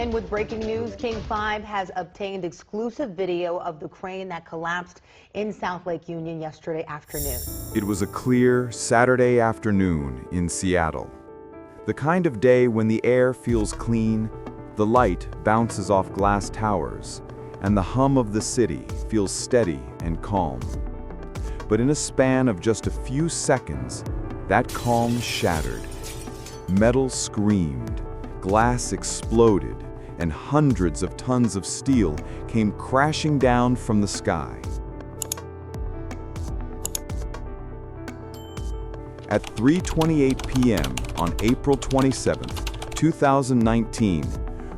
And with breaking news, King 5 has obtained exclusive video of the crane that collapsed in South Lake Union yesterday afternoon. It was a clear Saturday afternoon in Seattle. The kind of day when the air feels clean, the light bounces off glass towers, and the hum of the city feels steady and calm. But in a span of just a few seconds, that calm shattered. Metal screamed, glass exploded, and hundreds of tons of steel came crashing down from the sky. At 3:28 p.m. on April 27, 2019,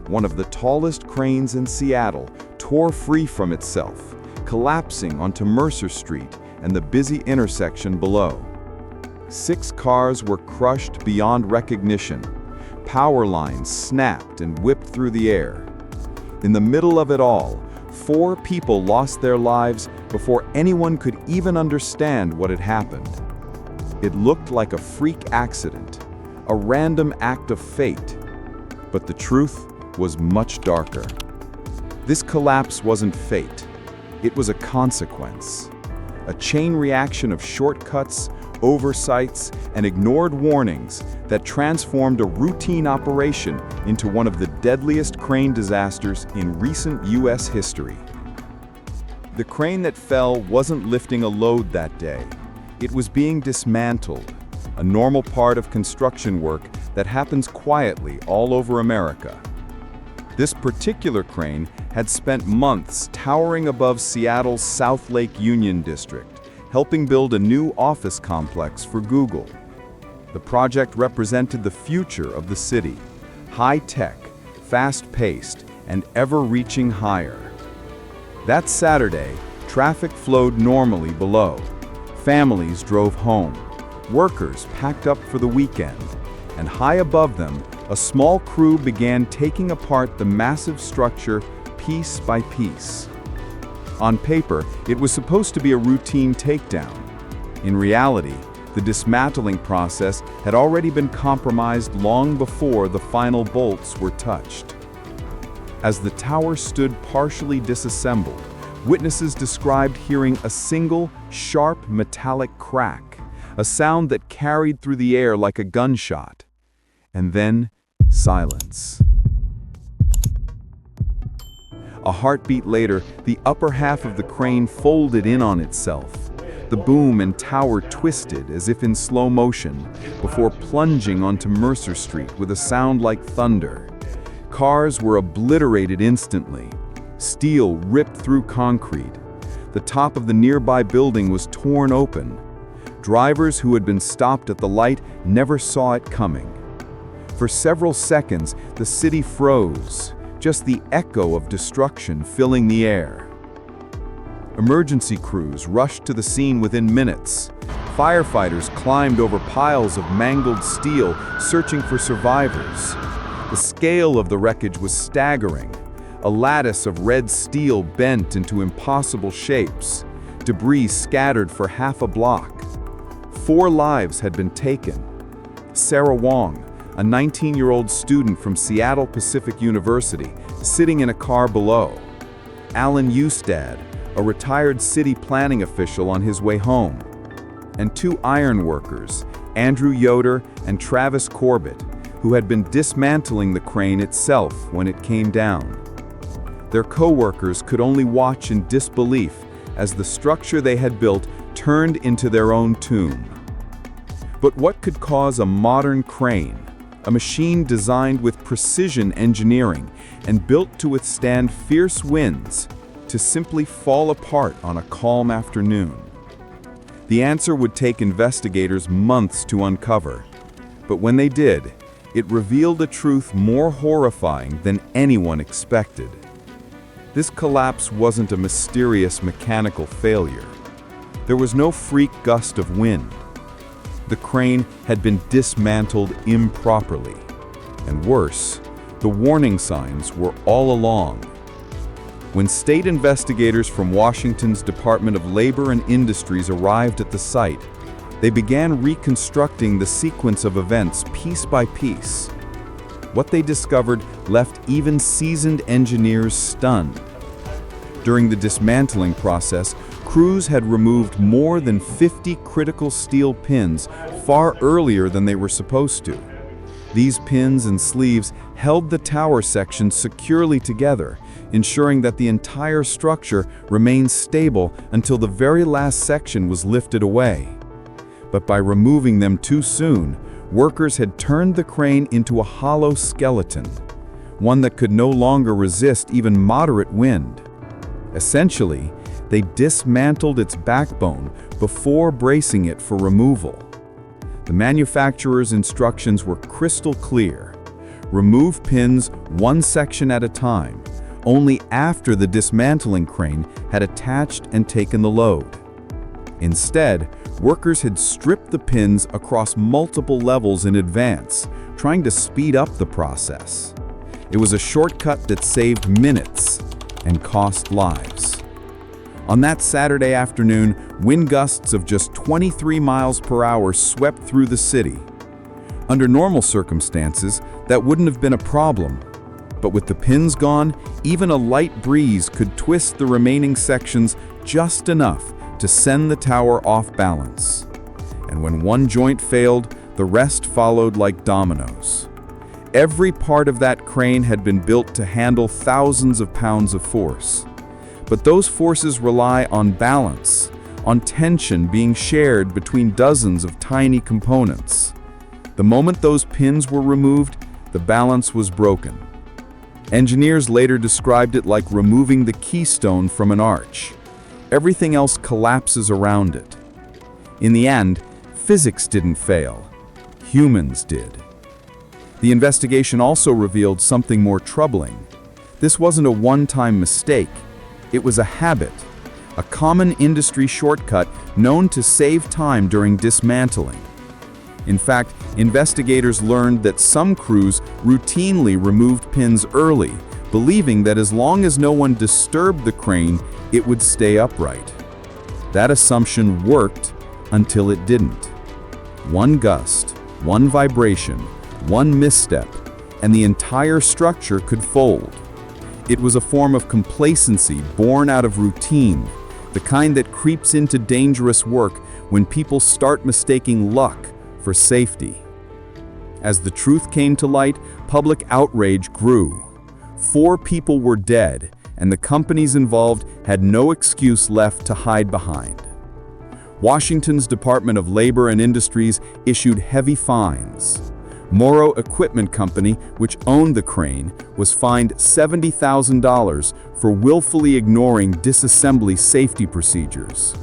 one of the tallest cranes in Seattle tore free from itself, collapsing onto Mercer Street and the busy intersection below. 6 cars were crushed beyond recognition. Power lines snapped and whipped through the air. In the middle of it all, 4 people lost their lives before anyone could even understand what had happened. It looked like a freak accident, a random act of fate. But the truth was much darker. This collapse wasn't fate. It was a consequence. A chain reaction of shortcuts, oversights, and ignored warnings that transformed a routine operation into one of the deadliest crane disasters in recent U.S. history. The crane that fell wasn't lifting a load that day. It was being dismantled, a normal part of construction work that happens quietly all over America. This particular crane had spent months towering above Seattle's South Lake Union district, helping build a new office complex for Google. The project represented the future of the city, high-tech, fast-paced, and ever-reaching higher. That Saturday, traffic flowed normally below. Families drove home. Workers packed up for the weekend. And high above them, a small crew began taking apart the massive structure piece by piece. On paper, it was supposed to be a routine takedown. In reality, the dismantling process had already been compromised long before the final bolts were touched. As the tower stood partially disassembled, witnesses described hearing a single, sharp metallic crack, a sound that carried through the air like a gunshot. And then, silence. A heartbeat later, the upper half of the crane folded in on itself. The boom and tower twisted as if in slow motion, before plunging onto Mercer Street with a sound like thunder. Cars were obliterated instantly. Steel ripped through concrete. The top of the nearby building was torn open. Drivers who had been stopped at the light never saw it coming. For several seconds, the city froze, just the echo of destruction filling the air. Emergency crews rushed to the scene within minutes. Firefighters climbed over piles of mangled steel, searching for survivors. The scale of the wreckage was staggering. A lattice of red steel bent into impossible shapes. Debris scattered for half a block. 4 lives had been taken. Sarah Wong, a 19-year-old student from Seattle Pacific University, sitting in a car below. Alan Eustad, a retired city planning official on his way home. And 2 iron workers, Andrew Yoder and Travis Corbett, who had been dismantling the crane itself when it came down. Their co-workers could only watch in disbelief as the structure they had built turned into their own tomb. But what could cause a modern crane, a machine designed with precision engineering and built to withstand fierce winds, to simply fall apart on a calm afternoon? The answer would take investigators months to uncover. But when they did, it revealed a truth more horrifying than anyone expected. This collapse wasn't a mysterious mechanical failure. There was no freak gust of wind. The crane had been dismantled improperly. And worse, the warning signs were all along. When state investigators from Washington's Department of Labor and Industries arrived at the site, they began reconstructing the sequence of events piece by piece. What they discovered left even seasoned engineers stunned. During the dismantling process, crews had removed more than 50 critical steel pins far earlier than they were supposed to. These pins and sleeves held the tower section securely together, ensuring that the entire structure remained stable until the very last section was lifted away. But by removing them too soon, workers had turned the crane into a hollow skeleton, one that could no longer resist even moderate wind. Essentially, they dismantled its backbone before bracing it for removal. The manufacturer's instructions were crystal clear. Remove pins one section at a time, only after the dismantling crane had attached and taken the load. Instead, workers had stripped the pins across multiple levels in advance, trying to speed up the process. It was a shortcut that saved minutes and cost lives. On that Saturday afternoon, wind gusts of just 23 miles per hour swept through the city. Under normal circumstances, that wouldn't have been a problem. But with the pins gone, even a light breeze could twist the remaining sections just enough to send the tower off balance. And when one joint failed, the rest followed like dominoes. Every part of that crane had been built to handle thousands of pounds of force. But those forces rely on balance, on tension being shared between dozens of tiny components. The moment those pins were removed, the balance was broken. Engineers later described it like removing the keystone from an arch. Everything else collapses around it. In the end, physics didn't fail. Humans did. The investigation also revealed something more troubling. This wasn't a one-time mistake. It was a habit, a common industry shortcut known to save time during dismantling. In fact, investigators learned that some crews routinely removed pins early, believing that as long as no one disturbed the crane, it would stay upright. That assumption worked until it didn't. One gust, one vibration, one misstep, and the entire structure could fold. It was a form of complacency born out of routine, the kind that creeps into dangerous work when people start mistaking luck for safety. As the truth came to light, public outrage grew. 4 people were dead, and the companies involved had no excuse left to hide behind. Washington's Department of Labor and Industries issued heavy fines. Morrow Equipment Company, which owned the crane, was fined $70,000 for willfully ignoring disassembly safety procedures.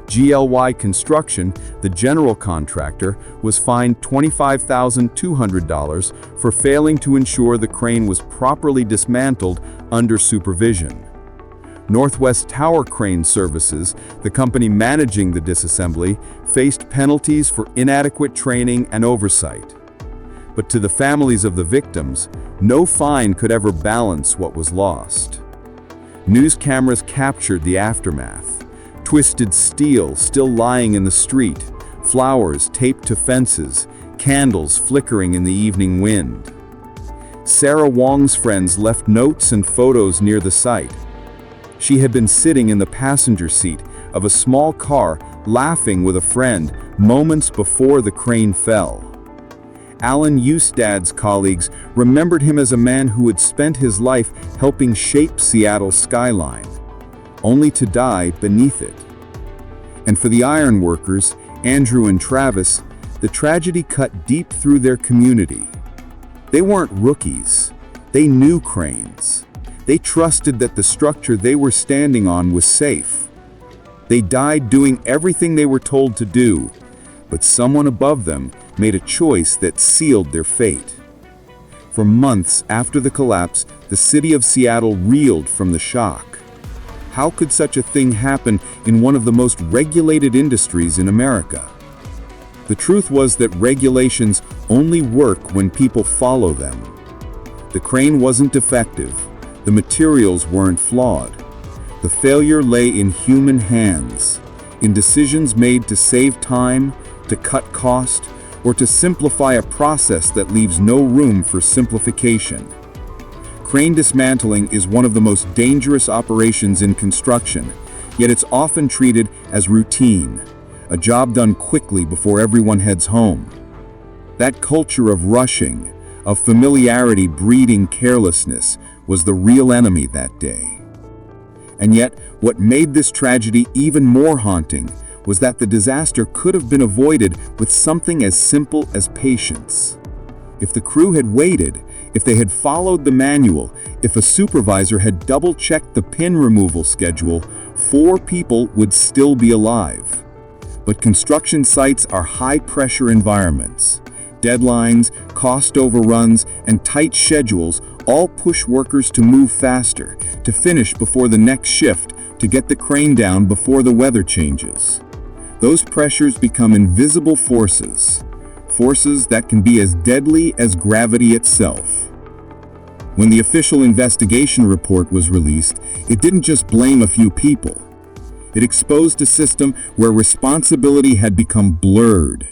GLY Construction, the general contractor, was fined $25,200 for failing to ensure the crane was properly dismantled under supervision. Northwest Tower Crane Services, the company managing the disassembly, faced penalties for inadequate training and oversight. But to the families of the victims, no fine could ever balance what was lost. News cameras captured the aftermath. Twisted steel still lying in the street, flowers taped to fences, candles flickering in the evening wind. Sarah Wong's friends left notes and photos near the site. She had been sitting in the passenger seat of a small car, laughing with a friend moments before the crane fell. Alan Eustad's colleagues remembered him as a man who had spent his life helping shape Seattle's skyline, only to die beneath it. And for the ironworkers, Andrew and Travis, the tragedy cut deep through their community. They weren't rookies. They knew cranes. They trusted that the structure they were standing on was safe. They died doing everything they were told to do, but someone above them made a choice that sealed their fate. For months after the collapse, the city of Seattle reeled from the shock. How could such a thing happen in one of the most regulated industries in America? The truth was that regulations only work when people follow them. The crane wasn't defective. The materials weren't flawed. The failure lay in human hands, in decisions made to save time, to cut cost, or to simplify a process that leaves no room for simplification. Crane dismantling is one of the most dangerous operations in construction, yet it's often treated as routine, a job done quickly before everyone heads home. That culture of rushing, of familiarity breeding carelessness, was the real enemy that day. And yet, what made this tragedy even more haunting was that the disaster could have been avoided with something as simple as patience. If the crew had waited, if they had followed the manual, if a supervisor had double-checked the pin removal schedule, 4 people would still be alive. But construction sites are high-pressure environments. Deadlines, cost overruns, and tight schedules all push workers to move faster, to finish before the next shift, to get the crane down before the weather changes. Those pressures become invisible forces, forces that can be as deadly as gravity itself. When the official investigation report was released, it didn't just blame a few people. It exposed a system where responsibility had become blurred.